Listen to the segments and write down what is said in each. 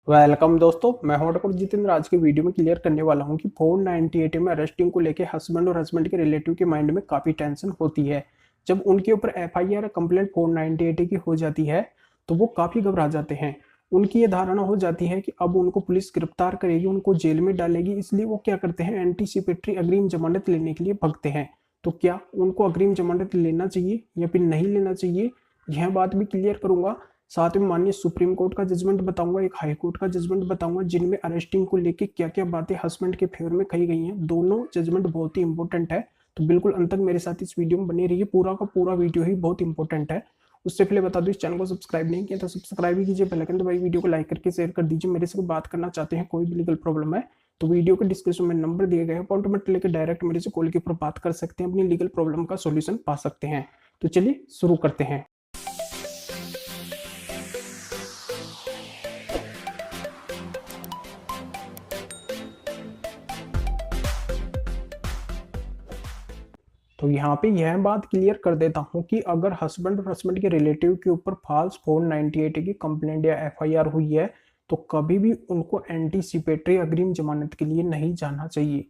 Welcome दोस्तों, मैं हूं डॉक्टर जितेंद्र। आज की वीडियो में क्लियर करने वाला हूं कि 498 में अरेस्टिंग को लेके हस्बैंड और हस्बैंड के रिलेटिव के माइंड में काफ़ी टेंशन होती है। जब उनके ऊपर एफआईआर कंप्लेंट 498 की हो जाती है तो वो काफ़ी घबरा जाते हैं। उनकी ये धारणा हो जाती है कि अब उनको पुलिस गिरफ्तार करेगी, उनको जेल में डालेगी, इसलिए वो क्या करते हैं, एंटीसिपेटरी अग्रिम जमानत लेने के लिए भगते हैं। तो क्या उनको अग्रिम जमानत लेना चाहिए या फिर नहीं लेना चाहिए, यह बात भी क्लियर करूंगा। साथ में माननीय सुप्रीम कोर्ट का जजमेंट बताऊंगा, एक हाई कोर्ट का जजमेंट बताऊंगा, जिनमें अरेस्टिंग को लेके क्या क्या बातें हस्बैंड के फेवर में कही गई हैं। दोनों जजमेंट बहुत ही इंपॉर्टेंट है, तो बिल्कुल अंत तक मेरे साथ इस वीडियो में बने रहिए। पूरा का पूरा वीडियो ही बहुत इंपॉर्टेंट है। उससे पहले बता दो, इस चैनल को सब्सक्राइब नहीं किया तो सब्सक्राइब ही कीजिए, बेल आइकन दबाइए, वीडियो को लाइक करके शेयर कर दीजिए। मेरे से कोई बात करना चाहते हैं, कोई भी लीगल प्रॉब्लम है तो वीडियो के डिस्क्रिप्शन में नंबर दिए गए हैं, अपॉइंटमेंट लेकर डायरेक्ट मेरे से कॉल के ऊपर बात कर सकते हैं, अपनी लीगल प्रॉब्लम का सॉल्यूशन पा सकते हैं। तो चलिए शुरू करते हैं। तो यहाँ पे यह बात क्लियर कर देता हूँ कि अगर हस्बैंड और हस्बैंड के रिलेटिव के ऊपर फॉल्स 498 की कंप्लेंट या एफआईआर हुई है तो कभी भी उनको एंटीसिपेटरी अग्रिम जमानत के लिए नहीं जाना चाहिए।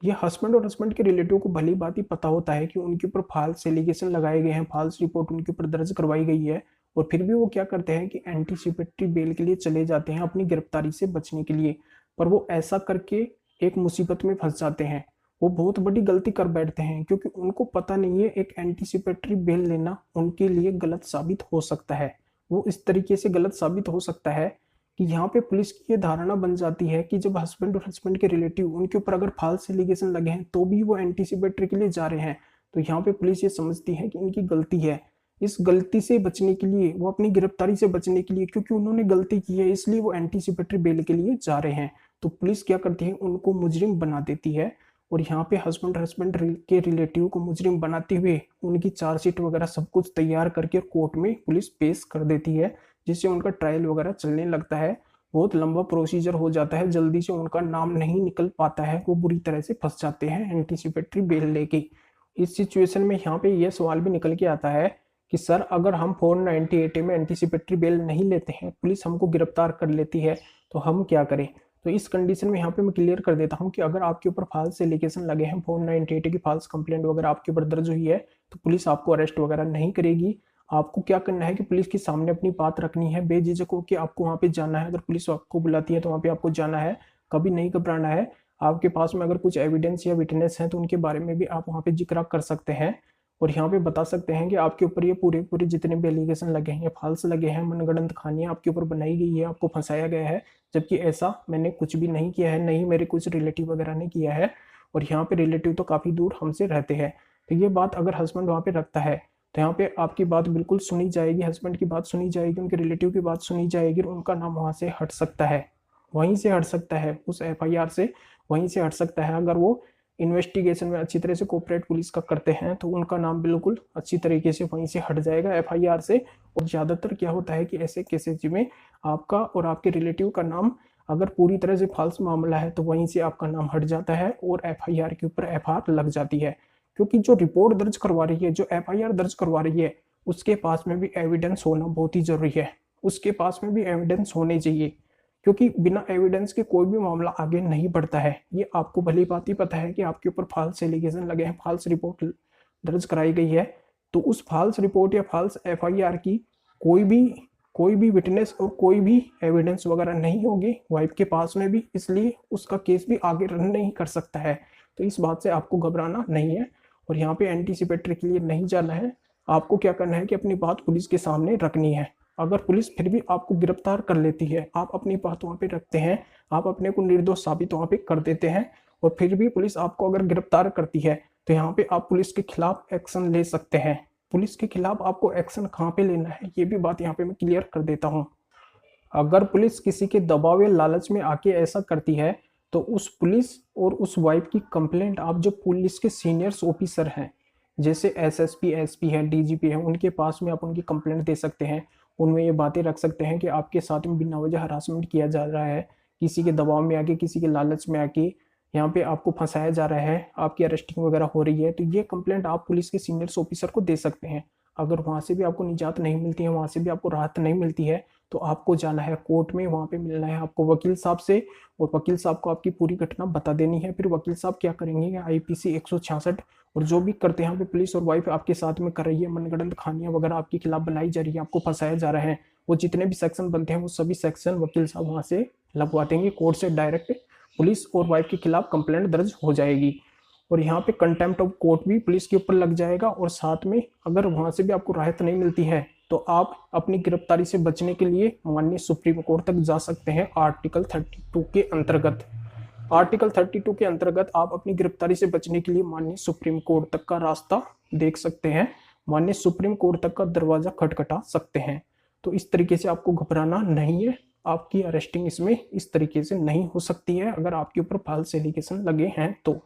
ये हस्बैंड और हस्बैंड के रिलेटिव को भली बात ही पता होता है कि उनके ऊपर फॉल्स एलिगेशन लगाए गए हैं, फॉल्स रिपोर्ट उनके ऊपर दर्ज करवाई गई है, और फिर भी वो क्या करते हैं कि एंटीसिपेटरी बेल के लिए चले जाते हैं अपनी गिरफ्तारी से बचने के लिए। पर वो ऐसा करके एक मुसीबत में फंस जाते हैं। वो बहुत बड़ी गलती कर बैठते हैं, क्योंकि उनको पता नहीं है एक एंटीसिपेटरी बेल लेना उनके लिए गलत साबित हो सकता है। वो इस तरीके से गलत साबित हो सकता है कि यहाँ पे पुलिस की ये धारणा बन जाती है कि जब हस्बैंड और हस्बैंड के रिलेटिव उनके ऊपर अगर फॉल्स एलिगेशन लगे हैं तो भी वो एंटीसिपेटरी के लिए जा रहे हैं। तो यहाँ पे पुलिस ये समझती है कि इनकी गलती है। इस गलती से बचने के लिए, वो अपनी गिरफ्तारी से बचने के लिए, क्योंकि उन्होंने गलती की है इसलिए वो एंटीसिपेटरी बेल के लिए जा रहे हैं, तो पुलिस क्या करती है, उनको मुजरिम बना देती है। और यहाँ पे हस्बैंड हस्बैंड के रिलेटिव को मुजरिम बनाते हुए उनकी चार्जशीट वगैरह सब कुछ तैयार करके कोर्ट में पुलिस पेश कर देती है, जिससे उनका ट्रायल वगैरह चलने लगता है। बहुत लंबा प्रोसीजर हो जाता है, जल्दी से उनका नाम नहीं निकल पाता है, वो बुरी तरह से फंस जाते हैं एंटीसिपेटरी बेल लेके। इस सिचुएशन में यहाँ पे यह सवाल भी निकल के आता है कि सर, अगर हम 498 में एंटीसिपेटरी बेल नहीं लेते हैं, पुलिस हमको गिरफ्तार कर लेती है, तो हम क्या करें। तो इस कंडीशन में यहाँ पे मैं क्लियर कर देता हूँ कि अगर आपके ऊपर फॉल्स एलिगेशन लगे हैं, 498 की फॉल्स कंप्लेंट वगैरह आपके ऊपर दर्ज हुई है, तो पुलिस आपको अरेस्ट वगैरह नहीं करेगी। आपको क्या करना है कि पुलिस के सामने अपनी बात रखनी है, बेझिझक हो कि आपको वहाँ पे जाना है। अगर पुलिस आपको बुलाती है तो वहाँ पे आपको जाना है, कभी नहीं घबराना है। आपके पास में अगर कुछ एविडेंस या विटनेस है तो उनके बारे में भी आप वहाँ पे जिक्र कर सकते हैं, और यहाँ पे बता सकते हैं कि आपके ऊपर ये पूरे पूरे जितने भी एलिगेशन लगे हैं, फॉल्स लगे हैं, मनगढ़ंत कहानियां आपके ऊपर बनाई गई है, आपको फंसाया गया है, जबकि ऐसा मैंने कुछ भी नहीं किया है, नहीं मेरे कुछ रिलेटिव वगैरह ने किया है। और यहाँ पे रिलेटिव तो काफ़ी दूर हमसे रहते हैं। तो ये बात अगर हस्बैंड वहाँ पे रखता है तो यहाँ पे आपकी बात बिल्कुल सुनी जाएगी, हस्बैंड की बात सुनी जाएगी, उनके रिलेटिव की बात सुनी जाएगी, और उनका नाम वहाँ से हट सकता है, वहीं से हट सकता है, उस एफआईआर से वहीं से हट सकता है। अगर वो इन्वेस्टिगेशन में अच्छी तरह से कोऑपरेट पुलिस का करते हैं तो उनका नाम बिल्कुल अच्छी तरीके से वहीं से हट जाएगा एफआईआर से। और ज़्यादातर क्या होता है कि ऐसे केसेज में आपका और आपके रिलेटिव का नाम, अगर पूरी तरह से फॉल्स मामला है तो वहीं से आपका नाम हट जाता है और एफआईआर के ऊपर एफआईआर लग जाती है। क्योंकि जो रिपोर्ट दर्ज करवा रही है, जो एफआईआर दर्ज करवा रही है, उसके पास में भी एविडेंस होना बहुत ही जरूरी है। उसके पास में भी एविडेंस होने चाहिए, क्योंकि बिना एविडेंस के कोई भी मामला आगे नहीं बढ़ता है। ये आपको भली बात ही पता है कि आपके ऊपर फॉल्स एलिगेशन लगे हैं, फॉल्स रिपोर्ट दर्ज कराई गई है, तो उस फॉल्स रिपोर्ट या फॉल्स एफआईआर की कोई भी कोई भी विटनेस और कोई भी एविडेंस वगैरह नहीं होगी वाइफ के पास में भी, इसलिए उसका केस भी आगे रन नहीं कर सकता है। तो इस बात से आपको घबराना नहीं है, और यहाँ पे एंटीसिपेटरी के लिए नहीं जाना है। आपको क्या करना है कि अपनी बात पुलिस के सामने रखनी है। अगर पुलिस फिर भी आपको गिरफ्तार कर लेती है, आप अपनी बात वहाँ पे रखते हैं, आप अपने को निर्दोष साबित वहाँ पे कर देते हैं, और फिर भी पुलिस आपको अगर गिरफ्तार करती है तो यहाँ पे आप पुलिस के खिलाफ एक्शन ले सकते हैं। पुलिस के खिलाफ आपको एक्शन कहाँ पे लेना है, ये भी बात यहाँ पे मैं क्लियर कर देता हूँ। अगर पुलिस किसी के दबाव या लालच में आके ऐसा करती है तो उस पुलिस और उस वाइफ की कंप्लेंट आप जो पुलिस के सीनियर्स ऑफिसर हैं, जैसे एसएसपी, एसपी है, डीजीपी है, उनके पास में आप उनकी कंप्लेंट दे सकते हैं। उनमें ये बातें रख सकते हैं कि आपके साथ में बिना वजह हरासमेंट किया जा रहा है, किसी के दबाव में आके, किसी के लालच में आके यहाँ पे आपको फंसाया जा रहा है, आपकी अरेस्टिंग वगैरह हो रही है, तो ये कंप्लेंट आप पुलिस के सीनियर्स ऑफिसर को दे सकते हैं। अगर वहाँ से भी आपको निजात नहीं मिलती है, वहाँ से भी आपको राहत नहीं मिलती है, तो आपको जाना है कोर्ट में, वहाँ पे मिलना है आपको वकील साहब से, और वकील साहब को आपकी पूरी घटना बता देनी है। फिर वकील साहब क्या करेंगे, IPC 166 और जो भी करते हैं यहाँ पे पुलिस और वाइफ आपके साथ में कर रही है, मनगढ़ंत कहानियां वगैरह आपके खिलाफ बनाई जा रही है, आपको फंसाया जा रहा है, वो जितने भी सेक्शन बनते हैं वो सभी सेक्शन वकील साहब वहाँ से लगवा देंगे। कोर्ट से डायरेक्ट पुलिस और वाइफ के खिलाफ कंप्लेंट दर्ज हो जाएगी, और यहाँ पे कंटेम्प्ट ऑफ कोर्ट भी पुलिस के ऊपर लग जाएगा। और साथ में अगर वहाँ से भी आपको राहत नहीं मिलती है तो आप अपनी गिरफ्तारी से बचने के लिए माननीय सुप्रीम कोर्ट तक जा सकते हैं। आर्टिकल 32 के अंतर्गत, आर्टिकल 32 के अंतर्गत आप अपनी गिरफ्तारी से बचने के लिए माननीय सुप्रीम कोर्ट तक का रास्ता देख सकते हैं, माननीय सुप्रीम कोर्ट तक का दरवाजा खटखटा सकते हैं। तो इस तरीके से आपको घबराना नहीं है, आपकी अरेस्टिंग इसमें इस तरीके से नहीं हो सकती है अगर आपके ऊपर फॉल्स एलिगेशन लगे हैं तो।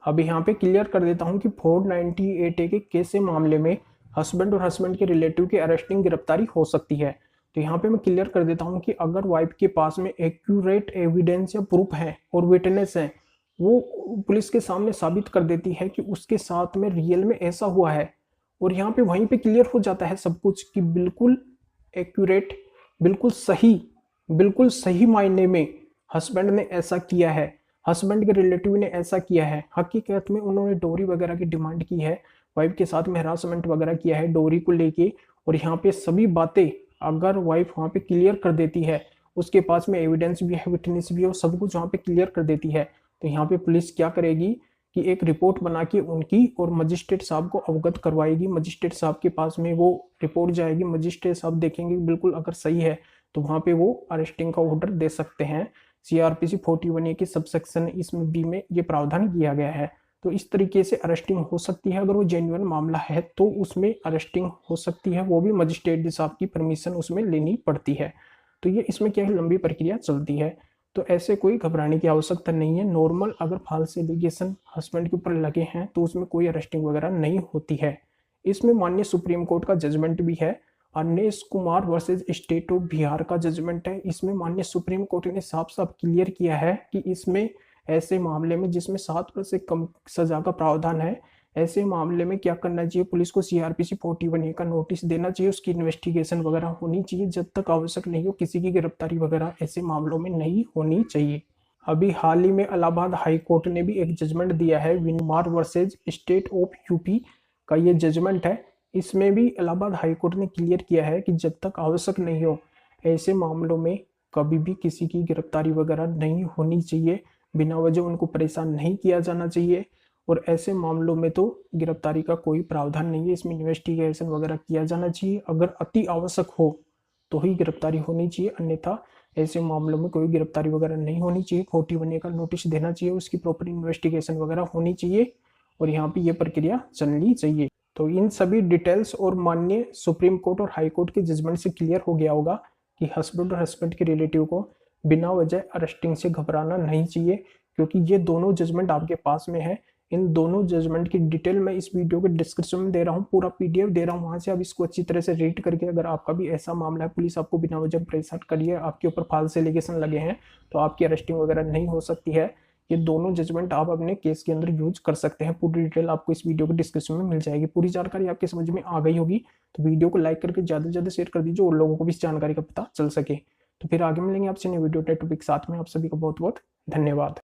अब यहाँ पे क्लियर कर देता हूँ कि 498A के केस के मामले में हस्बैंड और हस्बैंड के रिलेटिव की अरेस्टिंग गिरफ्तारी हो सकती है। तो यहाँ पे मैं क्लियर कर देता हूँ कि अगर वाइफ के पास में एक्यूरेट एविडेंस या प्रूफ है और विटनेस है, वो पुलिस के सामने साबित कर देती है कि उसके साथ में रियल में ऐसा हुआ है, और यहाँ पे वहीं पे क्लियर हो जाता है सब कुछ कि बिल्कुल एक्यूरेट, बिल्कुल सही मायने में हस्बैंड ने ऐसा किया है, हस्बैंड के रिलेटिव ने ऐसा किया है, हकीकत में उन्होंने डोरी वगैरह की डिमांड की है, वाइफ के साथ में हरासमेंट वगैरह किया है डोरी को लेके, और यहाँ पे सभी बातें अगर वाइफ वहाँ पे क्लियर कर देती है, उसके पास में एविडेंस भी है, विटनेस भी है, और सब कुछ वहाँ पे क्लियर कर देती है, तो यहाँ पे पुलिस क्या करेगी कि एक रिपोर्ट बना के उनकी और मजिस्ट्रेट साहब को अवगत करवाएगी। मजिस्ट्रेट साहब के पास में वो रिपोर्ट जाएगी, मजिस्ट्रेट साहब देखेंगे बिल्कुल अगर सही है तो वहाँ पे वो अरेस्टिंग का ऑर्डर दे सकते हैं। CRPC 41A के सबसेक्शन इसमें B में ये प्रावधान किया गया है। तो इस तरीके से अरेस्टिंग हो सकती है, अगर वो जेन्युइन मामला है तो उसमें अरेस्टिंग हो सकती है, वो भी मजिस्ट्रेट साहब की परमिशन उसमें लेनी पड़ती है। तो ये इसमें क्या है, लंबी प्रक्रिया चलती है, तो ऐसे कोई घबराने की आवश्यकता नहीं है। नॉर्मल अगर फॉल्स एलिगेशन हस्बैंड के ऊपर लगे हैं तो उसमें कोई अरेस्टिंग वगैरह नहीं होती है। इसमें माननीय सुप्रीम कोर्ट का जजमेंट भी है, Anish Kumar versus state of Bihar का जजमेंट है। इसमें माननीय सुप्रीम कोर्ट ने साफ साफ क्लियर किया है कि इसमें ऐसे मामले में जिसमें 7 वर्ष से कम सजा का प्रावधान है, ऐसे मामले में क्या करना चाहिए, पुलिस को CRPC 41A का नोटिस देना चाहिए, उसकी इन्वेस्टिगेशन वगैरह होनी चाहिए, जब तक आवश्यक नहीं हो किसी की गिरफ्तारी वगैरह ऐसे मामलों में नहीं होनी चाहिए। अभी हाल ही में इलाहाबाद हाई कोर्ट ने भी एक जजमेंट दिया है, विनमार वर्सेज स्टेट ऑफ UP का ये जजमेंट है। इसमें भी इलाहाबाद हाई कोर्ट ने क्लियर किया है कि जब तक आवश्यक नहीं हो ऐसे मामलों में कभी भी किसी की गिरफ्तारी वगैरह नहीं होनी चाहिए, बिना वजह उनको परेशान नहीं किया जाना चाहिए, और ऐसे मामलों में तो गिरफ्तारी का कोई प्रावधान नहीं है, इसमें इन्वेस्टिगेशन वगैरह किया जाना चाहिए, अगर अति आवश्यक हो तो ही गिरफ्तारी होनी चाहिए, अन्यथा ऐसे मामलों में कोई गिरफ्तारी वगैरह नहीं होनी चाहिए। 41A का नोटिस देना चाहिए, उसकी प्रॉपर इन्वेस्टिगेशन वगैरह होनी चाहिए, और यहाँ पे ये प्रक्रिया चलनी चाहिए। तो इन सभी डिटेल्स और माननीय सुप्रीम कोर्ट और हाई कोर्ट के जजमेंट से क्लियर हो गया होगा कि हस्बैंड और हस्बैंड के रिलेटिव को बिना वजह अरेस्टिंग से घबराना नहीं चाहिए, क्योंकि ये दोनों जजमेंट आपके पास में है। इन दोनों जजमेंट की डिटेल मैं इस वीडियो के डिस्क्रिप्शन में दे रहा हूँ, पूरा PDF दे रहा हूँ, वहां से आप इसको अच्छी तरह से रीड करके, अगर आपका भी ऐसा मामला है, पुलिस आपको बिना वजह परेशान करिए, आपके ऊपर फॉल्स एलिगेशन लगे हैं, तो आपकी अरेस्टिंग वगैरह नहीं हो सकती है। ये दोनों जजमेंट आप अपने केस के अंदर यूज कर सकते हैं। पूरी डिटेल आपको इस वीडियो के डिस्क्रिप्शन में मिल जाएगी। पूरी जानकारी आपके समझ में आ गई होगी, तो वीडियो को लाइक करके ज़्यादा से ज़्यादा शेयर कर दीजिए और लोगों को भी इस जानकारी का पता चल सके। तो फिर आगे मिलेंगे आपसे नए वीडियो टॉपिक के साथ में। आप सभी का बहुत बहुत धन्यवाद।